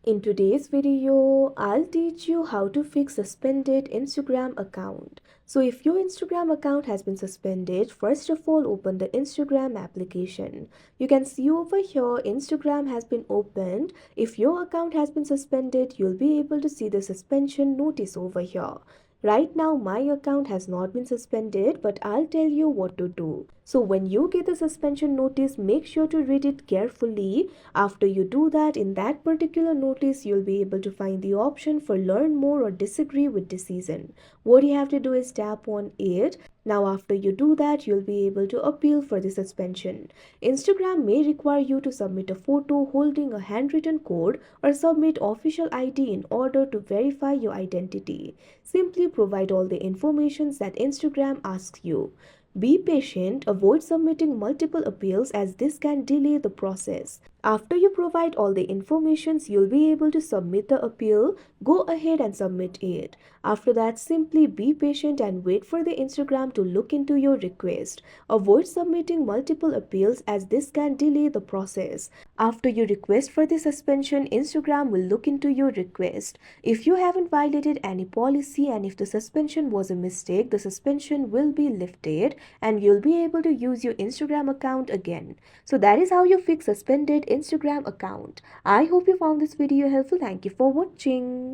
In today's video, I'll teach you how to fix suspended Instagram account. So if your Instagram account has been suspended, first of all open the Instagram application. You can see over here Instagram has been opened. If your account has been suspended, you'll be able to see the suspension notice over here. Right now my account has not been suspended, but I'll tell you what to do. So when you get the suspension notice, make sure to read it carefully. After you do that, in that particular notice, you'll be able to find the option for learn more or disagree with decision. What you have to do is tap on it. Now after you do that, you'll be able to appeal for the suspension. Instagram may require you to submit a photo holding a handwritten code or submit official ID in order to verify your identity. Simply provide all the information that Instagram asks you. Be patient, avoid submitting multiple appeals as this can delay the process. After you provide all the informations, you'll be able to submit the appeal. Go ahead and submit it. After that, simply be patient and wait for the Instagram to look into your request. Avoid submitting multiple appeals as this can delay the process. After you request for the suspension, Instagram will look into your request. If you haven't violated any policy and if the suspension was a mistake, the suspension will be lifted and you'll be able to use your Instagram account again. So that is how you fix suspended Instagram account. I hope you found this video helpful. Thank you for watching.